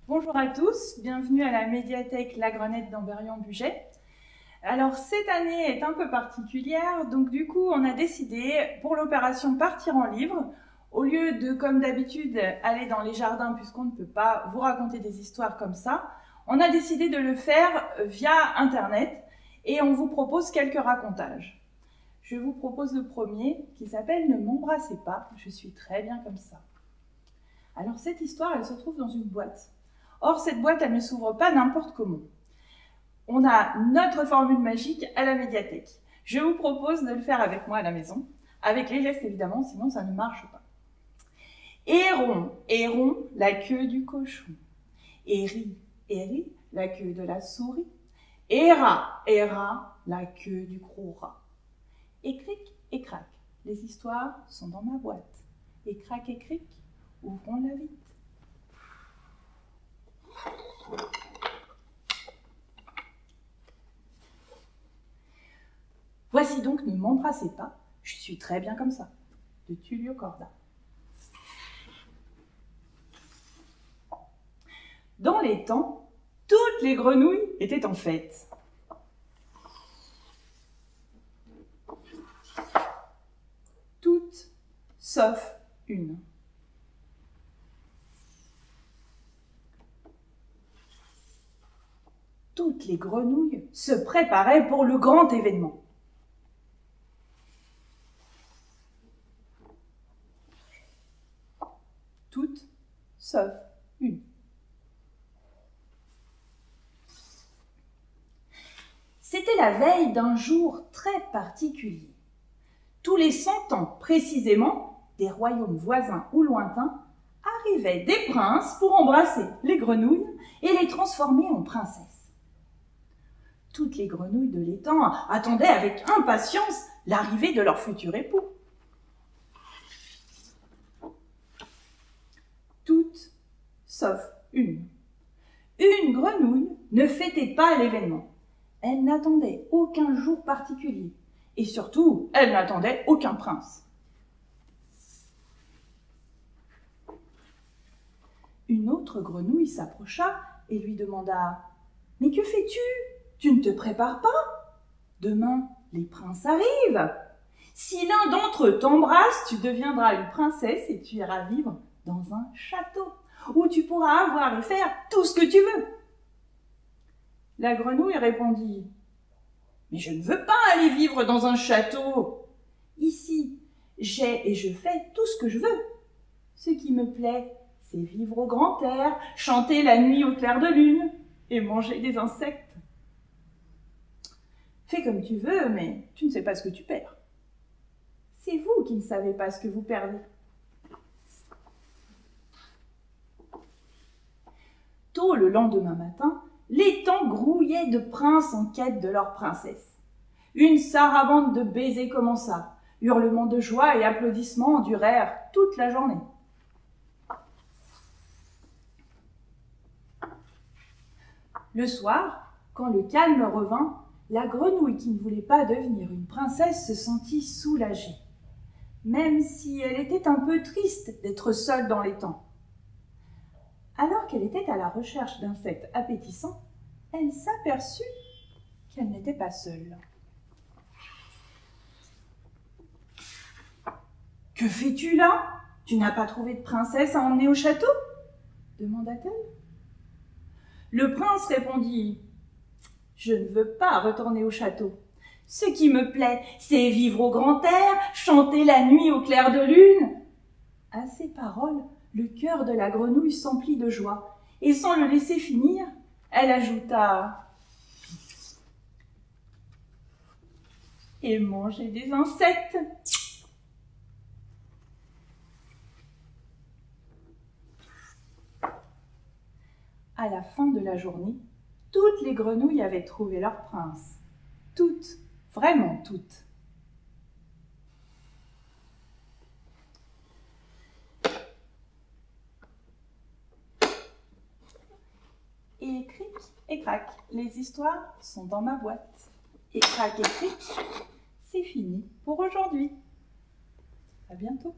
Bonjour à tous, bienvenue à la médiathèque La Grenette d'Ambérion-Bugey. Alors cette année est un peu particulière, donc du coup on a décidé pour l'opération Partir en livre, au lieu de comme d'habitude aller dans les jardins puisqu'on ne peut pas vous raconter des histoires comme ça, on a décidé de le faire via internet et on vous propose quelques racontages. Je vous propose le premier qui s'appelle « Ne m'embrassez pas, je suis très bien comme ça ». Alors cette histoire elle se trouve dans une boîte. Or, cette boîte, elle ne s'ouvre pas n'importe comment. On a notre formule magique à la médiathèque. Je vous propose de le faire avec moi à la maison, avec les gestes évidemment, sinon ça ne marche pas. Héron, héron, la queue du cochon. Héri, héri, la queue de la souris. Héra, héra, la queue du gros rat. Et cric et crac, les histoires sont dans ma boîte. Et crac et cric, ouvrons-la vite. Voici donc Ne m'embrassez pas, je suis très bien comme ça, de Tullio Corda. Dans les temps, toutes les grenouilles étaient en fête. Toutes, sauf une. Toutes les grenouilles se préparaient pour le grand événement. Toutes, sauf une. C'était la veille d'un jour très particulier. Tous les 100 ans précisément, des royaumes voisins ou lointains, arrivaient des princes pour embrasser les grenouilles et les transformer en princesses. Toutes les grenouilles de l'étang attendaient avec impatience l'arrivée de leur futur époux. Toutes, sauf une. Une grenouille ne fêtait pas l'événement. Elle n'attendait aucun jour particulier. Et surtout, elle n'attendait aucun prince. Une autre grenouille s'approcha et lui demanda « Mais que fais-tu ? Tu ne te prépares pas? Demain, les princes arrivent. Si l'un d'entre eux t'embrasse, tu deviendras une princesse et tu iras vivre dans un château où tu pourras avoir et faire tout ce que tu veux. » La grenouille répondit « Mais je ne veux pas aller vivre dans un château. Ici, j'ai et je fais tout ce que je veux. Ce qui me plaît, c'est vivre au grand air, chanter la nuit au clair de lune et manger des insectes. Fais comme tu veux, mais tu ne sais pas ce que tu perds. C'est vous qui ne savez pas ce que vous perdez. » Tôt le lendemain matin, l'étang grouillait de princes en quête de leur princesse. Une sarabande de baisers commença. Hurlements de joie et applaudissements durèrent toute la journée. Le soir, quand le calme revint, la grenouille qui ne voulait pas devenir une princesse se sentit soulagée, même si elle était un peu triste d'être seule dans l'étang. Alors qu'elle était à la recherche d'insectes appétissants, elle s'aperçut qu'elle n'était pas seule. « Que fais-tu là? Tu n'as pas trouvé de princesse à emmener au château ?» demanda-t-elle. Le prince répondit « Je ne veux pas retourner au château. Ce qui me plaît, c'est vivre au grand air, chanter la nuit au clair de lune. » À ces paroles, le cœur de la grenouille s'emplit de joie, et sans le laisser finir, elle ajouta « Et manger des insectes. » À la fin de la journée, toutes les grenouilles avaient trouvé leur prince. Toutes, vraiment toutes. Et cric et crac, les histoires sont dans ma boîte. Et crac et cric, c'est fini pour aujourd'hui. À bientôt.